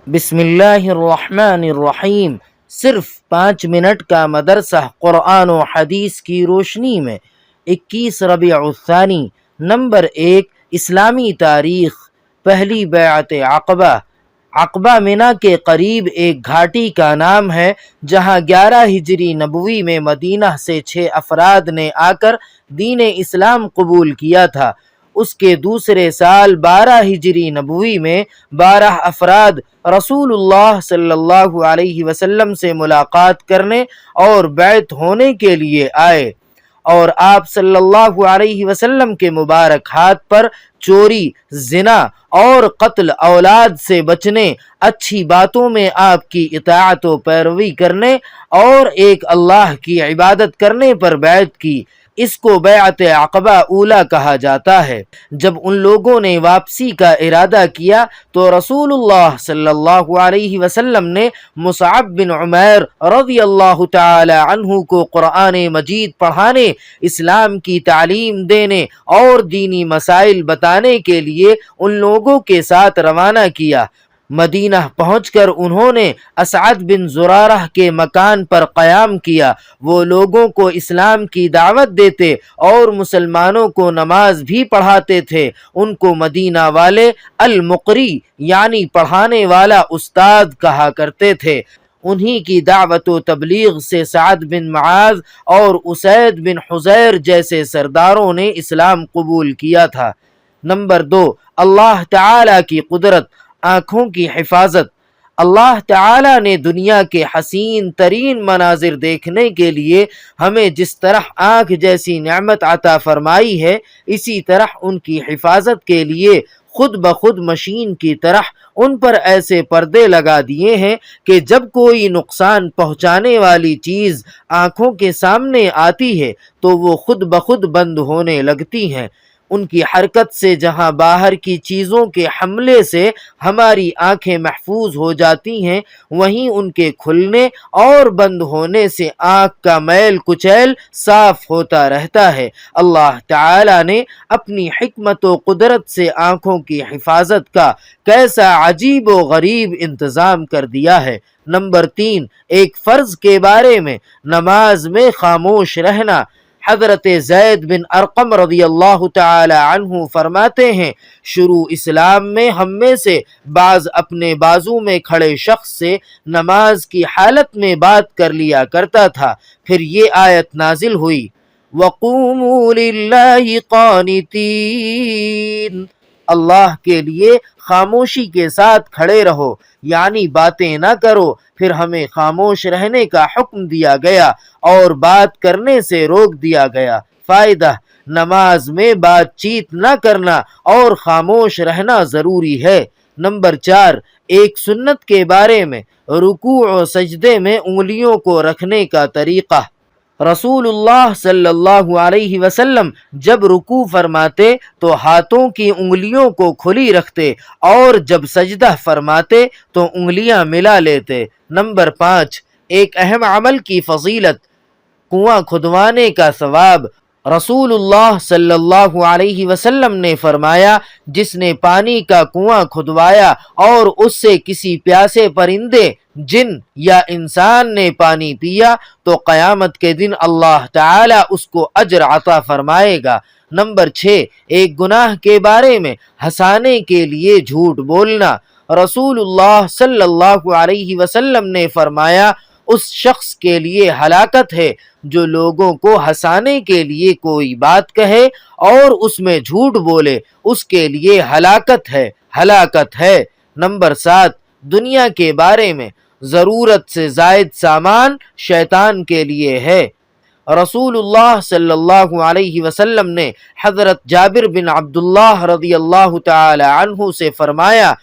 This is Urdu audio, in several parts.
بسم اللہ الرحمن الرحیم۔ صرف 5 منٹ کا مدرسہ قرآن و حدیث کی روشنی میں 21 ربیع الثانی۔ نمبر 1، اسلامی تاریخ۔ پہلی بیعت عقبہ۔ عقبہ منا کے قریب ایک گھاٹی کا نام ہے جہاں 11 ہجری نبوی میں مدینہ سے 6 افراد نے آ کر دین اسلام قبول کیا تھا۔ اس کے دوسرے سال 12 ہجری نبوی میں 12 افراد رسول اللہ صلی اللہ علیہ وسلم سے ملاقات کرنے اور بیعت ہونے کے لیے آئے، اور آپ صلی اللہ علیہ وسلم کے مبارک ہاتھ پر چوری، زنا اور قتل اولاد سے بچنے، اچھی باتوں میں آپ کی اطاعت و پیروی کرنے اور ایک اللہ کی عبادت کرنے پر بیعت کی۔ اس کو بیعت عقبہ اولیٰ کہا جاتا ہے۔ جب ان لوگوں نے واپسی کا ارادہ کیا تو رسول اللہ صلی اللہ علیہ وسلم نے مصعب بن عمیر رضی اللہ تعالی عنہ کو قرآن مجید پڑھانے، اسلام کی تعلیم دینے اور دینی مسائل بتانے کے لیے ان لوگوں کے ساتھ روانہ کیا۔ مدینہ پہنچ کر انہوں نے اسعد بن زرارہ کے مکان پر قیام کیا۔ وہ لوگوں کو اسلام کی دعوت دیتے اور مسلمانوں کو نماز بھی پڑھاتے تھے۔ ان کو مدینہ والے المقری یعنی پڑھانے والا استاد کہا کرتے تھے۔ انہی کی دعوت و تبلیغ سے سعد بن معاذ اور اسید بن حضیر جیسے سرداروں نے اسلام قبول کیا تھا۔ نمبر 2، اللہ تعالی کی قدرت، آنکھوں کی حفاظت۔ اللہ تعالی نے دنیا کے حسین ترین مناظر دیکھنے کے لیے ہمیں جس طرح آنکھ جیسی نعمت عطا فرمائی ہے، اسی طرح ان کی حفاظت کے لیے خود بخود مشین کی طرح ان پر ایسے پردے لگا دیے ہیں کہ جب کوئی نقصان پہنچانے والی چیز آنکھوں کے سامنے آتی ہے تو وہ خود بخود بند ہونے لگتی ہیں۔ ان کی حرکت سے جہاں باہر کی چیزوں کے حملے سے ہماری آنکھیں محفوظ ہو جاتی ہیں، وہیں ان کے کھلنے اور بند ہونے سے آنکھ کا میل کچیل صاف ہوتا رہتا ہے۔ اللہ تعالی نے اپنی حکمت و قدرت سے آنکھوں کی حفاظت کا کیسا عجیب و غریب انتظام کر دیا ہے۔ نمبر 3، ایک فرض کے بارے میں، نماز میں خاموش رہنا۔ حضرت زید بن ارقم رضی اللہ تعالی عنہ فرماتے ہیں، شروع اسلام میں ہم میں سے بعض اپنے بازو میں کھڑے شخص سے نماز کی حالت میں بات کر لیا کرتا تھا۔ پھر یہ آیت نازل ہوئی، وَقُومُوا لِلَّهِ قَانِتِينَ، اللہ کے لیے خاموشی کے ساتھ کھڑے رہو، یعنی باتیں نہ کرو۔ پھر ہمیں خاموش رہنے کا حکم دیا گیا اور بات کرنے سے روک دیا گیا۔ فائدہ، نماز میں بات چیت نہ کرنا اور خاموش رہنا ضروری ہے۔ نمبر 4، ایک سنت کے بارے میں، رکوع و سجدے میں انگلیوں کو رکھنے کا طریقہ۔ رسول اللہ صلی اللہ علیہ وسلم جب رکوع فرماتے تو ہاتھوں کی انگلیوں کو کھلی رکھتے اور جب سجدہ فرماتے تو انگلیاں ملا لیتے۔ نمبر 5، ایک اہم عمل کی فضیلت، کنواں کھدوانے کا ثواب۔ رسول اللہ صلی اللہ علیہ وسلم نے فرمایا، جس نے پانی کا کنواں کھدوایا اور اس سے کسی پیاسے پرندے، جن یا انسان نے پانی پیا تو قیامت کے دن اللہ تعالی اس کو اجر عطا فرمائے گا۔ نمبر 6، ایک گناہ کے بارے میں، ہنسانے کے لیے جھوٹ بولنا۔ رسول اللہ صلی اللہ علیہ وسلم نے فرمایا، اس شخص کے لیے ہلاکت ہے جو لوگوں کو ہنسانے کے لیے کوئی بات کہے اور اس میں جھوٹ بولے، اس کے لیے ہلاکت ہے، ہلاکت ہے۔ نمبر 7، دنیا کے بارے میں، ضرورت سے زائد سامان شیطان کے لیے ہے۔ رسول اللہ صلی اللہ علیہ وسلم نے حضرت جابر بن عبداللہ رضی اللہ تعالی عنہ سے فرمایا،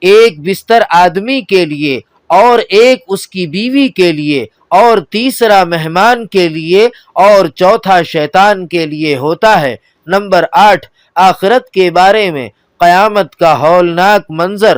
ایک بستر آدمی کے لیے اور ایک اس کی بیوی کے لیے اور تیسرا مہمان کے لیے اور چوتھا شیطان کے لیے ہوتا ہے۔ نمبر 8، آخرت کے بارے میں، قیامت کا ہولناک منظر۔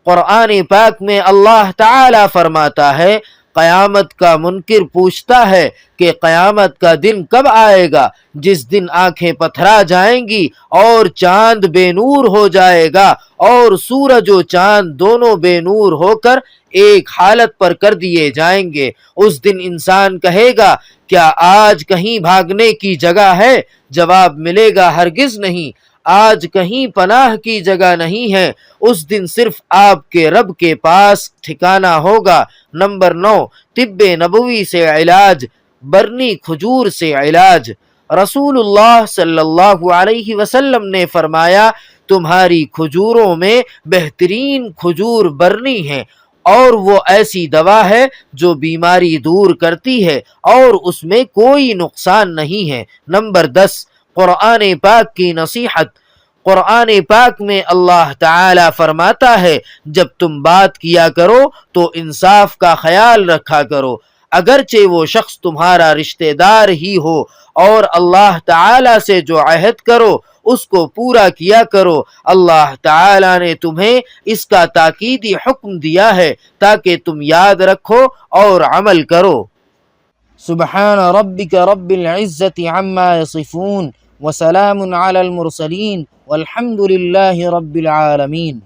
قرآن پاک میں اللہ تعالی فرماتا ہے، قیامت کا منکر پوچھتا ہے کہ قیامت کا دن کب آئے گا، جس دن آنکھیں پتھرا جائیں گی اور چاند بے نور ہو جائے گا اور سورج و چاند دونوں بے نور ہو کر ایک حالت پر کر دیے جائیں گے۔ اس دن انسان کہے گا کیا آج کہیں بھاگنے کی جگہ ہے؟ جواب ملے گا ہرگز نہیں، آج کہیں پناہ کی جگہ نہیں ہے، اس دن صرف آپ کے رب کے پاس ٹھکانہ ہوگا۔ نمبر 9، طب نبوی سے علاج، برنی کھجور سے علاج۔ رسول اللہ صلی اللہ علیہ وسلم نے فرمایا تمہاری کھجوروں میں بہترین کھجور برنی ہے، اور وہ ایسی دوا ہے جو بیماری دور کرتی ہے اور اس میں کوئی نقصان نہیں ہے۔ نمبر 10، قرآن پاک کی نصیحت۔ قرآن پاک میں اللہ تعالی فرماتا ہے جب تم بات کیا کرو تو انصاف کا خیال رکھا کرو، اگرچہ وہ شخص تمہارا رشتہ دار ہی ہو، اور اللہ تعالی سے جو عہد کرو اس کو پورا کیا کرو۔ اللہ تعالی نے تمہیں اس کا تاکیدی حکم دیا ہے تاکہ تم یاد رکھو اور عمل کرو۔ سبحان ربک رب العزت عما یصفون وسلام علی المرسلین والحمد للہ رب العالمین۔